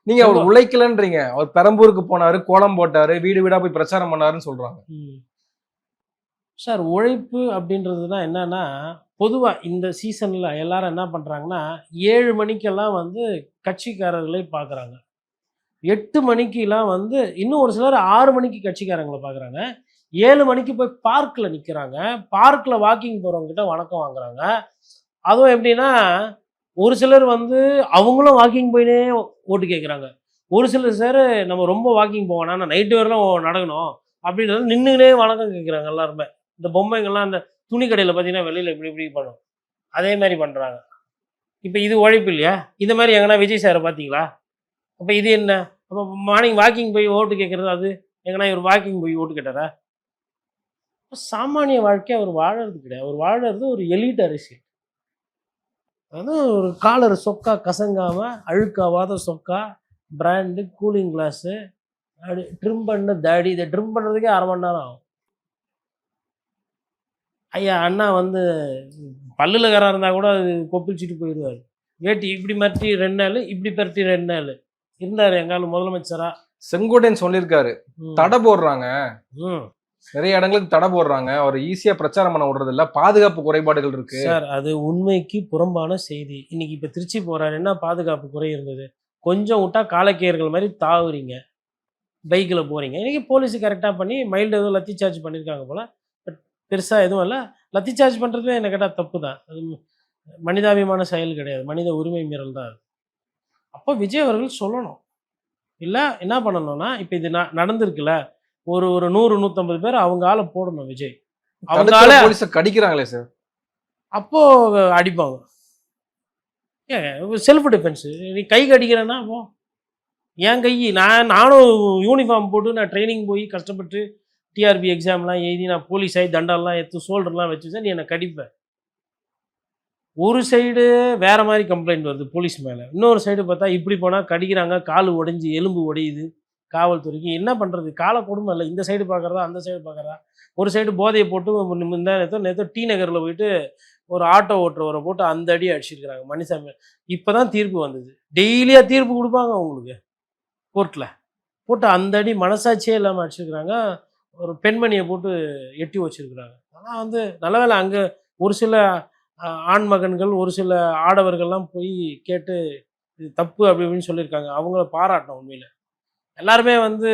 நீங்க அவர் உழைக்கலன்றீங்க. அவர் பெரம்பூருக்கு போனாரு, கோலம் போட்டாரு, வீடு வீடா போய் பிரச்சாரம் பண்ணாருன்னு சொல்றாங்க. சார் உழைப்பு அப்படின்றதுனா என்னன்னா, பொதுவா இந்த சீசன்ல எல்லாரும் என்ன பண்றாங்கன்னா, 7 மணிக்கெல்லாம் வந்து கட்சிக்காரர்களை பார்க்குறாங்க. 8 மணிக்கெல்லாம் வந்து இன்னும் ஒரு சிலர் 6 மணிக்கு கட்சிக்காரங்கள பார்க்குறாங்க. 7 மணிக்கு போய் பார்க்ல நிக்கிறாங்க. பார்க்ல வாக்கிங் போறவங்க கிட்ட வணக்கம் வாங்குறாங்க. அதுவும் எப்படின்னா, ஒரு சிலர் வந்து அவங்களும் வாக்கிங் போயினே ஓட்டு கேட்குறாங்க. ஒரு சிலர் சார் நம்ம ரொம்ப வாக்கிங் போக வேணாம், நைட்டு வரையிலும் நடக்கணும் அப்படின்றது நின்னுக்கினே வணக்கம் கேட்குறாங்க எல்லாருமே. இந்த பொம்மைங்கள்லாம் அந்த துணி கடையில பார்த்தீங்கன்னா, வெளியில இப்படி இப்படி பண்ணும். அதே மாரி பண்றாங்க. இப்ப இது உழைப்பு இல்லையா? இந்த மாரி எங்கனா விஜய் சார பார்த்தீங்களா? அப்ப இது என்ன? அப்ப மார்னிங் வாக்கிங் போய் ஓட்டு கேட்கறது அது எங்கனா இவர் வாக்கிங் போய் ஓட்டு கேட்டாரா? சாமானிய வாழ்க்கைய அவர் வாழறது கிடையாது. அவர் வாழறது ஒரு எலிட் அரசியல். அதுவும் ஒரு காலர் சொக்கா கசங்காம, அழுக்காவாத சொக்கா, பிராண்டு, கூலிங் கிளாஸு, அப்படி ட்ரிம் பண்ண தாடி. இத ட்ரிம் பண்ணுறதுக்கே 1/2 மணி நேரம் ஆகும். ஐயா அண்ணா வந்து பல்லுல கறை இருந்தா கூட அது கொப்பிளிச்சுட்டு போயிருவாரு. வேட்டி இப்படி மரட்டி 2 நாளு, இப்படி பெரட்டி 2 நாளு. இருந்தாரு எங்க ஆளு முதலமைச்சரா. செங்கோட்டையன் சொல்லியிருக்காரு. தடை போடுறாங்க. ம். நிறைய இடங்களுக்கு தடை போடுறாங்க. அவர் ஈஸியா பிரச்சாரம் பண்ண விடுறது இல்ல. பாதுகாப்பு குறைபாடுகள் இருக்கு. சார் அது உண்மைக்கு புறம்பான செய்தி. இன்னைக்கு இப்ப திருச்சி போறாரு. என்ன பாதுகாப்பு குறை இருந்தது? கொஞ்சம் விட்டா காலக்கேயர்கள் மாரி தாவுறீங்க. பைக்ல போறீங்க. இன்னைக்கு போலீஸ் கரெக்ட்டா பண்ணி மைல்டு ஏதோ லத்தி சார்ஜ் பண்ணியிருக்காங்க போல. பட் பெருசா எதுவும் இல்ல. லத்தி சார்ஜ் பண்றதுமே என்ன கேட்டா தப்பு தான். அது மனிதாபிமான செயல் கிடையாது. மனித உரிமை மீறல் தான் அது. அப்போ விஜய் அவர்கள் சொல்லணும். இல்ல என்ன பண்ணணும்னா, இப்ப இது நடந்திருக்குல்ல. ஒரு 100, 150 பேர் அவங்க ஆள போடணும் விஜய். அவங்க ஆள போலீஸ கடிக்கிறாங்களே சார். அப்போ அடிப்பாங்க. ஏங்க செல்ஃப் டிஃபென்ஸ். நீ கை கடிக்கிறேன்னா அப்போ என் கை நானும் யூனிஃபார்ம் போட்டு நான் ட்ரைனிங் போய் கஷ்டப்பட்டு டிஆர்பி எக்ஸாம்லாம் எழுதி நான் போலீஸ் ஆகி தண்டம்லாம் எடுத்து ஷோல்டர்லாம் வச்சு நீ என்னை கடிப்ப. ஒரு சைடு வேற மாதிரி கம்ப்ளைண்ட் வருது போலீஸ் மேல. இன்னொரு சைடு பார்த்தா இப்படி போனா கடிக்கிறாங்க, கால் உடைஞ்சு எலும்பு உடையுது. காவல்துறைக்கு என்ன பண்றது? கால கொடுமை இல்லை. இந்த சைடு பார்க்கறதா அந்த சைடு பார்க்கறதா? ஒரு சைடு போதையை போட்டு நேற்று டி நகர்ல போயிட்டு ஒரு ஆட்டோ ஓட்டுறவரை போட்டு அந்த அடி அடிச்சிருக்கிறாங்க மணிசாமி. இப்பதான் தீர்ப்பு வந்தது. டெய்லியா தீர்ப்பு கொடுப்பாங்க உங்களுக்கு கோர்ட்ல. போட்டு அந்த அடி மனசாட்சியே இல்லாமல் அடிச்சிருக்கிறாங்க. ஒரு பெண்மணியை போட்டு எட்டி வச்சிருக்கிறாங்க. ஆனால் வந்து நல்ல வேளை அங்கே ஒரு சில ஆண் மகன்கள், ஒரு சில ஆடவர்கள்லாம் போய் கேட்டு இது தப்பு அப்படி இப்படின்னு சொல்லியிருக்காங்க. அவங்கள பாராட்டணும் உண்மையில. எல்லாருமே வந்து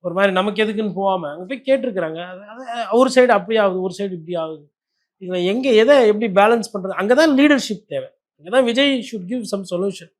ஒரு மாதிரி நமக்கு எதுக்குன்னு போகாமல் அங்கே போய் கேட்டிருக்கிறாங்க. ஒரு சைடு அப்படி ஆகுது, ஒரு சைடு இப்படி ஆகுது. இதில் எங்கே எதை எப்படி பேலன்ஸ் பண்ணுறது? அங்கே தான் லீடர்ஷிப் தேவை. அங்கே தான் Vijay should give some solution.